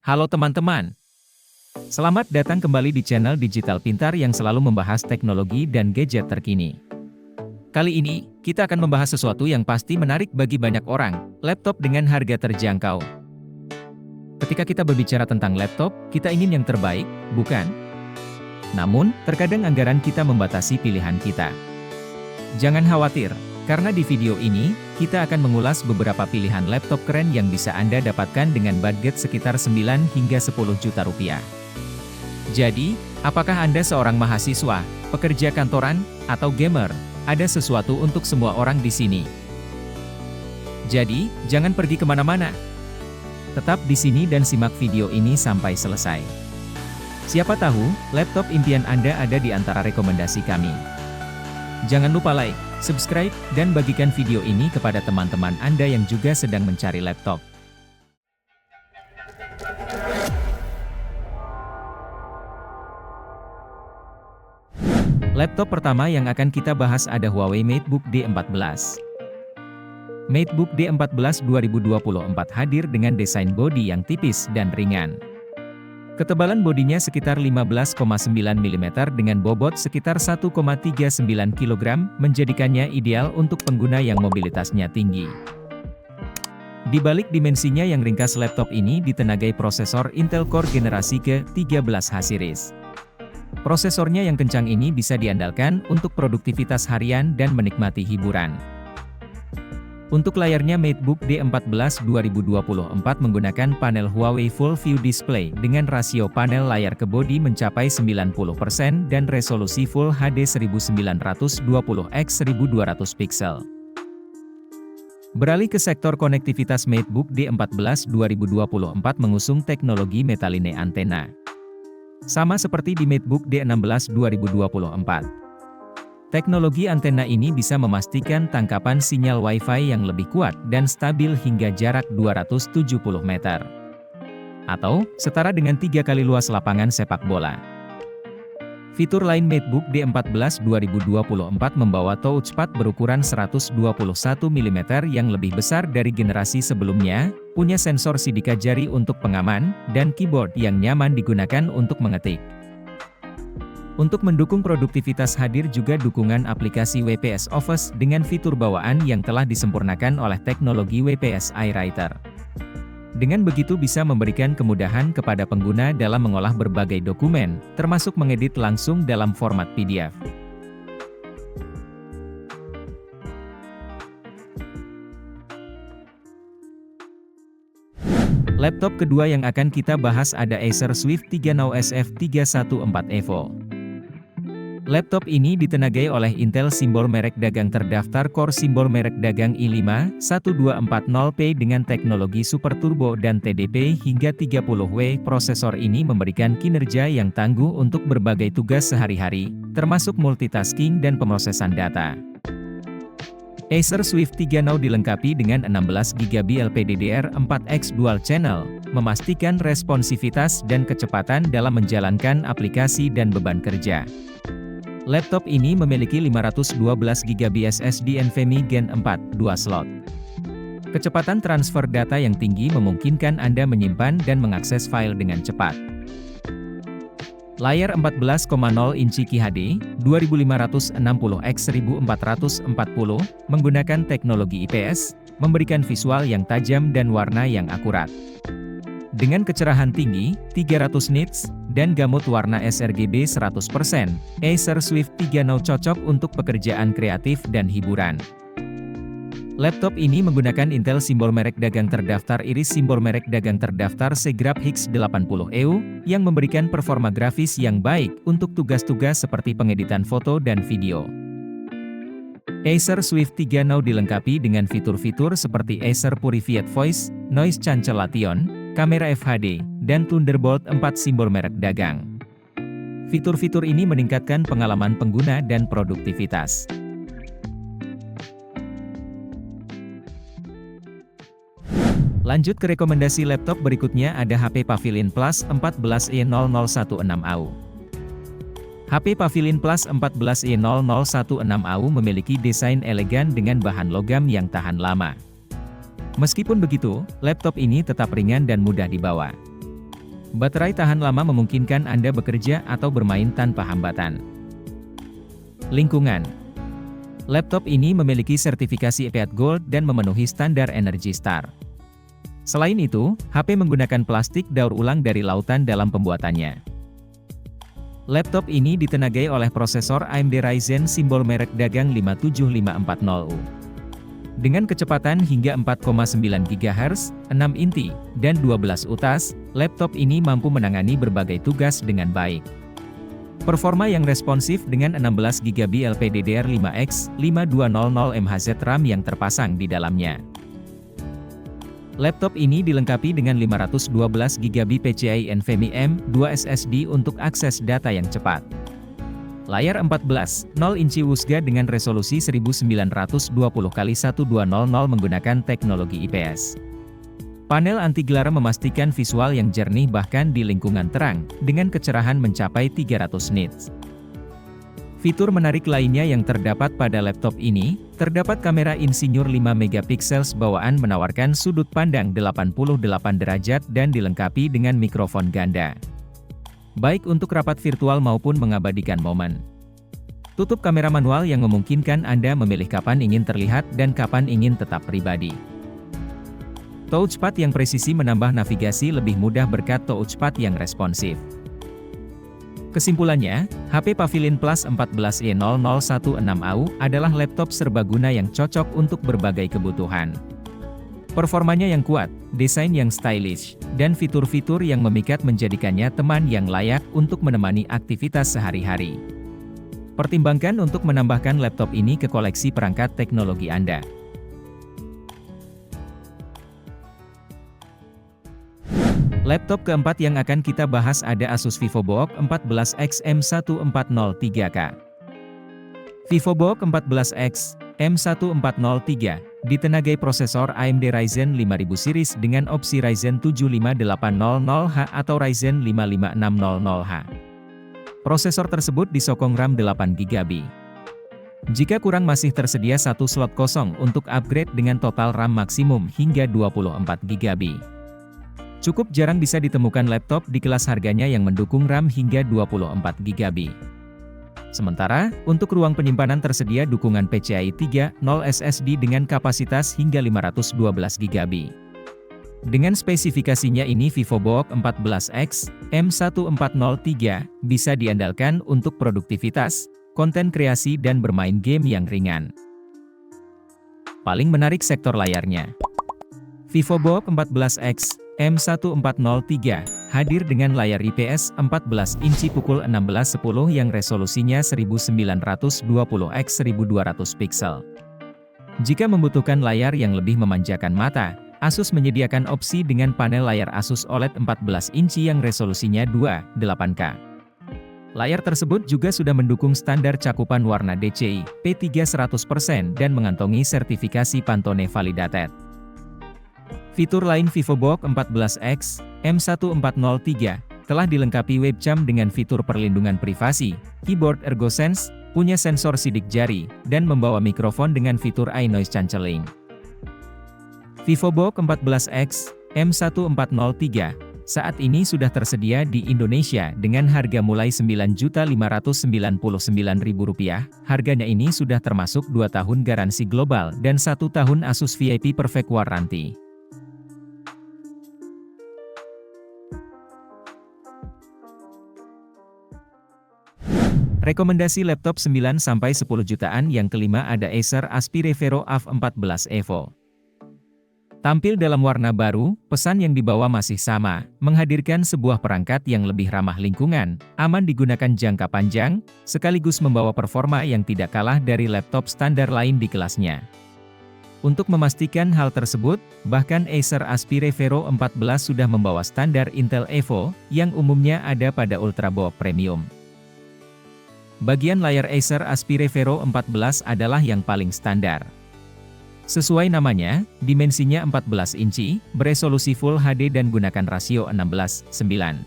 Halo teman-teman, selamat datang kembali di channel Digital Pintar yang selalu membahas teknologi dan gadget terkini. Kali ini, kita akan membahas sesuatu yang pasti menarik bagi banyak orang, laptop dengan harga terjangkau. Ketika kita berbicara tentang laptop, kita ingin yang terbaik, bukan? Namun, terkadang anggaran kita membatasi pilihan kita. Jangan khawatir, karena di video ini, kita akan mengulas beberapa pilihan laptop keren yang bisa Anda dapatkan dengan budget sekitar 9 hingga 10 juta rupiah. Jadi, apakah Anda seorang mahasiswa, pekerja kantoran, atau gamer? Ada sesuatu untuk semua orang di sini. Jadi, jangan pergi kemana-mana. Tetap di sini dan simak video ini sampai selesai. Siapa tahu, laptop impian Anda ada di antara rekomendasi kami. Jangan lupa like, subscribe, dan bagikan video ini kepada teman-teman Anda yang juga sedang mencari laptop. Laptop pertama yang akan kita bahas ada Huawei MateBook D14. MateBook D14 2024 hadir dengan desain bodi yang tipis dan ringan. Ketebalan bodinya sekitar 15,9 mm dengan bobot sekitar 1,39 kg, menjadikannya ideal untuk pengguna yang mobilitasnya tinggi. Di balik dimensinya yang ringkas, laptop ini ditenagai prosesor Intel Core generasi ke-13H series. Prosesornya yang kencang ini bisa diandalkan untuk produktivitas harian dan menikmati hiburan. Untuk layarnya, MateBook D14 2024 menggunakan panel Huawei Full View Display dengan rasio panel layar ke bodi mencapai 90% dan resolusi Full HD 1920x1200 pixel. Beralih ke sektor konektivitas, MateBook D14 2024 mengusung teknologi Metaline Antenna. Sama seperti di MateBook D16 2024. Teknologi antena ini bisa memastikan tangkapan sinyal Wi-Fi yang lebih kuat dan stabil hingga jarak 270 meter. Atau, setara dengan 3 kali luas lapangan sepak bola. Fitur lain MateBook D14 2024 membawa touchpad berukuran 121 mm yang lebih besar dari generasi sebelumnya, punya sensor sidik jari untuk pengaman, dan keyboard yang nyaman digunakan untuk mengetik. Untuk mendukung produktivitas hadir juga dukungan aplikasi WPS Office dengan fitur bawaan yang telah disempurnakan oleh teknologi WPS iWriter. Dengan begitu bisa memberikan kemudahan kepada pengguna dalam mengolah berbagai dokumen, termasuk mengedit langsung dalam format PDF. Laptop kedua yang akan kita bahas ada Acer Swift 3 Now SF314 Evo. Laptop ini ditenagai oleh Intel simbol merek dagang terdaftar Core simbol merek dagang i5-1240P dengan teknologi Super Turbo dan TDP hingga 30W. Prosesor ini memberikan kinerja yang tangguh untuk berbagai tugas sehari-hari, termasuk multitasking dan pemrosesan data. Acer Swift 3 Now dilengkapi dengan 16GB LPDDR4X Dual Channel, memastikan responsivitas dan kecepatan dalam menjalankan aplikasi dan beban kerja. Laptop ini memiliki 512GB SSD NVMe Gen 4, 2 slot. Kecepatan transfer data yang tinggi memungkinkan Anda menyimpan dan mengakses file dengan cepat. Layar 14,0 inci QHD, 2560x1440, menggunakan teknologi IPS, memberikan visual yang tajam dan warna yang akurat. Dengan kecerahan tinggi, 300 nits, dan gamut warna sRGB 100%, Acer Swift 3 Now cocok untuk pekerjaan kreatif dan hiburan. Laptop ini menggunakan Intel simbol merek dagang terdaftar Iris simbol merek dagang terdaftar Segrap Hix80EU, yang memberikan performa grafis yang baik untuk tugas-tugas seperti pengeditan foto dan video. Acer Swift 3 Now dilengkapi dengan fitur-fitur seperti Acer Purified Voice, Noise Cancellation, kamera FHD, dan Thunderbolt 4 simbol merek dagang. Fitur-fitur ini meningkatkan pengalaman pengguna dan produktivitas. Lanjut ke rekomendasi laptop berikutnya ada HP Pavilion Plus 14E0016AU. HP Pavilion Plus 14E0016AU memiliki desain elegan dengan bahan logam yang tahan lama. Meskipun begitu, laptop ini tetap ringan dan mudah dibawa. Baterai tahan lama memungkinkan Anda bekerja atau bermain tanpa hambatan. Lingkungan. Laptop ini memiliki sertifikasi EPEAT Gold dan memenuhi standar Energy Star. Selain itu, HP menggunakan plastik daur ulang dari lautan dalam pembuatannya. Laptop ini ditenagai oleh prosesor AMD Ryzen simbol merek dagang 57540U. Dengan kecepatan hingga 4,9 GHz, 6 inti, dan 12 utas, laptop ini mampu menangani berbagai tugas dengan baik. Performa yang responsif dengan 16 GB LPDDR5X, 5200 MHz RAM yang terpasang di dalamnya. Laptop ini dilengkapi dengan 512 GB PCIe NVMe M.2 SSD untuk akses data yang cepat. Layar 14,0 inci USGA dengan resolusi 1920x1200 menggunakan teknologi IPS. Panel anti glare memastikan visual yang jernih bahkan di lingkungan terang, dengan kecerahan mencapai 300 nits. Fitur menarik lainnya yang terdapat pada laptop ini, terdapat kamera insinyur 5 MP bawaan menawarkan sudut pandang 88 derajat dan dilengkapi dengan mikrofon ganda. Baik untuk rapat virtual maupun mengabadikan momen. Tutup kamera manual yang memungkinkan Anda memilih kapan ingin terlihat dan kapan ingin tetap pribadi. Touchpad yang presisi menambah navigasi lebih mudah berkat touchpad yang responsif. Kesimpulannya, HP Pavilion Plus 14E0016AU adalah laptop serbaguna yang cocok untuk berbagai kebutuhan. Performanya yang kuat, desain yang stylish, dan fitur-fitur yang memikat menjadikannya teman yang layak untuk menemani aktivitas sehari-hari. Pertimbangkan untuk menambahkan laptop ini ke koleksi perangkat teknologi Anda. Laptop keempat yang akan kita bahas ada Asus VivoBook 14X M1403K. VivoBook 14X M1403 ditenagai prosesor AMD Ryzen 5000 series dengan opsi Ryzen 758000H atau Ryzen 55600H. Prosesor tersebut disokong RAM 8GB. Jika kurang masih tersedia satu slot kosong untuk upgrade dengan total RAM maksimum hingga 24GB. Cukup jarang bisa ditemukan laptop di kelas harganya yang mendukung RAM hingga 24GB. Sementara, untuk ruang penyimpanan tersedia dukungan PCIe 3.0 SSD dengan kapasitas hingga 512GB. Dengan spesifikasinya ini VivoBook 14X M1403 bisa diandalkan untuk produktivitas, konten kreasi dan bermain game yang ringan. Paling menarik sektor layarnya. VivoBook 14X M1403 hadir dengan layar IPS 14 inci pukul 16:10 yang resolusinya 1920x1200 piksel. Jika membutuhkan layar yang lebih memanjakan mata, Asus menyediakan opsi dengan panel layar Asus OLED 14 inci yang resolusinya 28K. Layar tersebut juga sudah mendukung standar cakupan warna DCI P3 100% dan mengantongi sertifikasi Pantone Validated. Fitur lain VivoBook 14X M1403 telah dilengkapi webcam dengan fitur perlindungan privasi, keyboard ErgoSense, punya sensor sidik jari, dan membawa mikrofon dengan fitur Eye Noise Cancelling. VivoBook 14X M1403 saat ini sudah tersedia di Indonesia dengan harga mulai Rp9.599.000. Harganya ini sudah termasuk 2 tahun garansi global dan 1 tahun Asus VIP Perfect Warranty. Rekomendasi laptop 9-10 jutaan yang kelima ada Acer Aspire Vero AV14 Evo. Tampil dalam warna baru, pesan yang dibawa masih sama, menghadirkan sebuah perangkat yang lebih ramah lingkungan, aman digunakan jangka panjang, sekaligus membawa performa yang tidak kalah dari laptop standar lain di kelasnya. Untuk memastikan hal tersebut, bahkan Acer Aspire Vero 14 sudah membawa standar Intel Evo, yang umumnya ada pada Ultrabook Premium. Bagian layar Acer Aspire Vero 14 adalah yang paling standar. Sesuai namanya, dimensinya 14 inci, beresolusi Full HD dan gunakan rasio 16:9.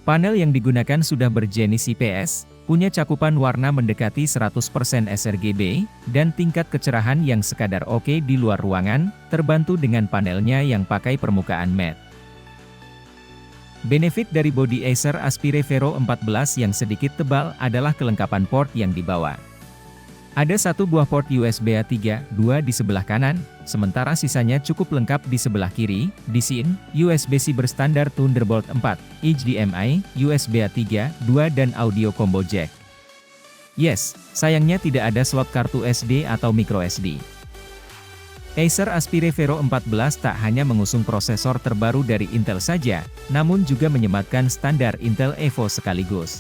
Panel yang digunakan sudah berjenis IPS, punya cakupan warna mendekati 100% sRGB, dan tingkat kecerahan yang sekadar oke di luar ruangan, terbantu dengan panelnya yang pakai permukaan matte. Benefit dari bodi Acer Aspire Vero 14 yang sedikit tebal adalah kelengkapan port yang dibawa. Ada satu buah port USB A 3, 2 di sebelah kanan, sementara sisanya cukup lengkap di sebelah kiri, disin, USB-C berstandar Thunderbolt 4, HDMI, USB A 3, 2 dan audio combo jack. Yes, sayangnya tidak ada slot kartu SD atau micro SD. Acer Aspire Vero 14 tak hanya mengusung prosesor terbaru dari Intel saja, namun juga menyematkan standar Intel Evo sekaligus.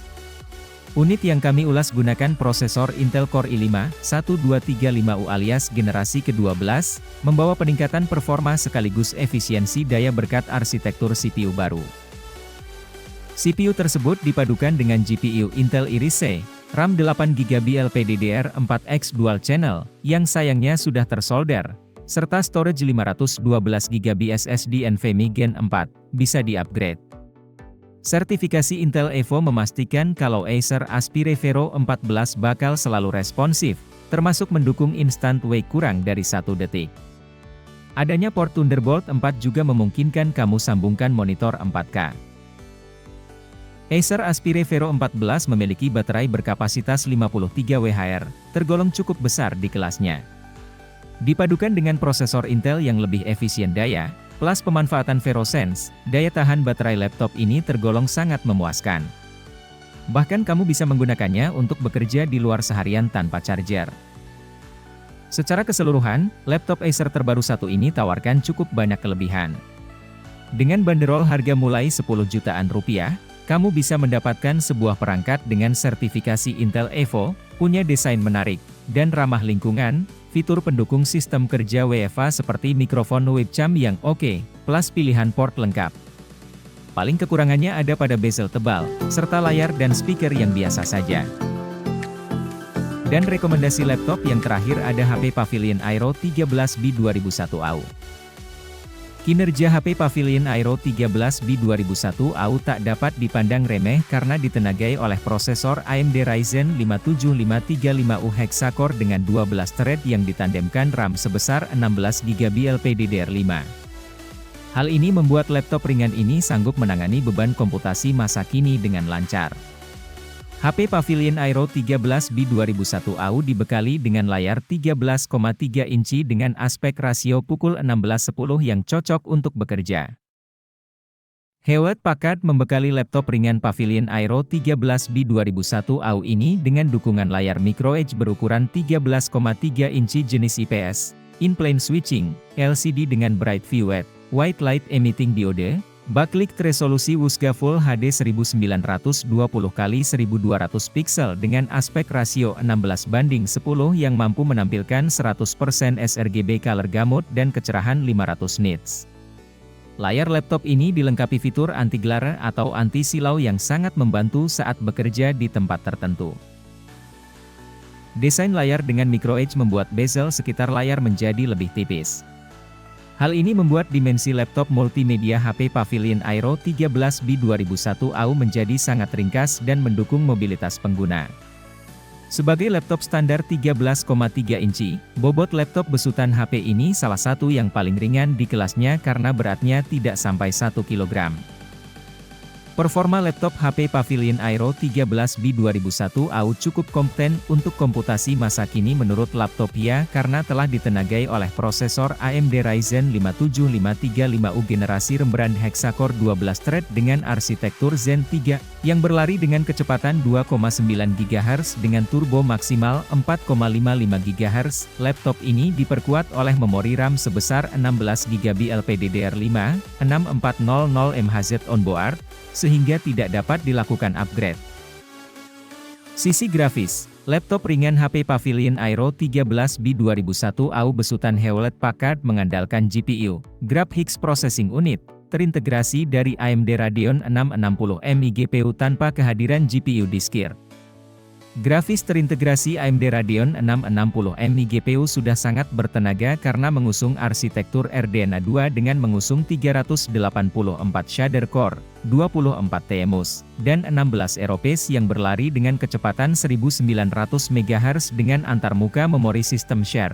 Unit yang kami ulas gunakan prosesor Intel Core i5 1235U alias generasi ke-12, membawa peningkatan performa sekaligus efisiensi daya berkat arsitektur CPU baru. CPU tersebut dipadukan dengan GPU Intel Iris Xe, RAM 8GB LPDDR4X Dual Channel, yang sayangnya sudah tersolder, serta storage 512GB SSD NVMe Gen 4, bisa di-upgrade. Sertifikasi Intel Evo memastikan kalau Acer Aspire Vero 14 bakal selalu responsif, termasuk mendukung instant wake kurang dari 1 detik. Adanya port Thunderbolt 4 juga memungkinkan kamu sambungkan monitor 4K. Acer Aspire Vero 14 memiliki baterai berkapasitas 53 Wh, tergolong cukup besar di kelasnya. Dipadukan dengan prosesor Intel yang lebih efisien daya, plus pemanfaatan VeroSense, daya tahan baterai laptop ini tergolong sangat memuaskan. Bahkan kamu bisa menggunakannya untuk bekerja di luar seharian tanpa charger. Secara keseluruhan, laptop Acer terbaru satu ini tawarkan cukup banyak kelebihan. Dengan banderol harga mulai 10 jutaan rupiah, kamu bisa mendapatkan sebuah perangkat dengan sertifikasi Intel Evo, punya desain menarik, dan ramah lingkungan, fitur pendukung sistem kerja WFA seperti mikrofon webcam yang oke, plus pilihan port lengkap. Paling kekurangannya ada pada bezel tebal, serta layar dan speaker yang biasa saja. Dan rekomendasi laptop yang terakhir ada HP Pavilion Aero 13B 2001 AU. Kinerja HP Pavilion Aero 13B 2001 AU tak dapat dipandang remeh karena ditenagai oleh prosesor AMD Ryzen 5 7535U Hexacore dengan 12 thread yang ditandemkan RAM sebesar 16GB LPDDR5. Hal ini membuat laptop ringan ini sanggup menangani beban komputasi masa kini dengan lancar. HP Pavilion Aero 13B 2001 AU dibekali dengan layar 13,3 inci dengan aspek rasio pukul 16:10 yang cocok untuk bekerja. Hewlett Packard membekali laptop ringan Pavilion Aero 13B 2001 AU ini dengan dukungan layar microEdge berukuran 13,3 inci jenis IPS, in-plane switching, LCD dengan bright view white light emitting diode, backlit resolusi WUSGA Full HD 1920x1200 pixel dengan aspek rasio 16:10 yang mampu menampilkan 100% sRGB color gamut dan kecerahan 500 nits. Layar laptop ini dilengkapi fitur anti-glare atau anti-silau yang sangat membantu saat bekerja di tempat tertentu. Desain layar dengan microEdge membuat bezel sekitar layar menjadi lebih tipis. Hal ini membuat dimensi laptop multimedia HP Pavilion Aero 13B 2001 AU menjadi sangat ringkas dan mendukung mobilitas pengguna. Sebagai laptop standar 13,3 inci, bobot laptop besutan HP ini salah satu yang paling ringan di kelasnya karena beratnya tidak sampai 1 kg. Performa laptop HP Pavilion Aero 13B 2001 AU cukup kompeten untuk komputasi masa kini menurut Laptopia karena telah ditenagai oleh prosesor AMD Ryzen 5 7535U generasi rembrand Hexacore 12 thread dengan arsitektur Zen 3, yang berlari dengan kecepatan 2,9 GHz dengan turbo maksimal 4,55 GHz. Laptop ini diperkuat oleh memori RAM sebesar 16GB LPDDR5, 6400 MHz onboard, sehingga tidak dapat dilakukan upgrade. Sisi grafis, laptop ringan HP Pavilion Aero 13B 2001 AU besutan Hewlett Packard mengandalkan GPU, Graphics Processing Unit, terintegrasi dari AMD Radeon 660MI GPU tanpa kehadiran GPU diskir. Grafis terintegrasi AMD Radeon 660MI GPU sudah sangat bertenaga karena mengusung arsitektur RDNA 2 dengan mengusung 384 shader core, 24 TMUS, dan 16 Aeropace yang berlari dengan kecepatan 1900 MHz dengan antarmuka memori sistem share.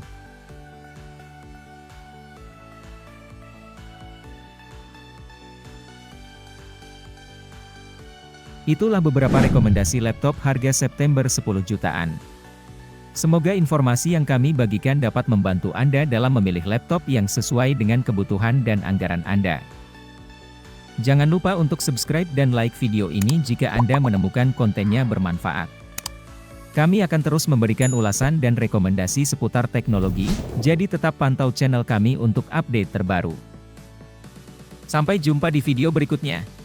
Itulah beberapa rekomendasi laptop harga September 10 jutaan. Semoga informasi yang kami bagikan dapat membantu Anda dalam memilih laptop yang sesuai dengan kebutuhan dan anggaran Anda. Jangan lupa untuk subscribe dan like video ini jika Anda menemukan kontennya bermanfaat. Kami akan terus memberikan ulasan dan rekomendasi seputar teknologi, jadi tetap pantau channel kami untuk update terbaru. Sampai jumpa di video berikutnya.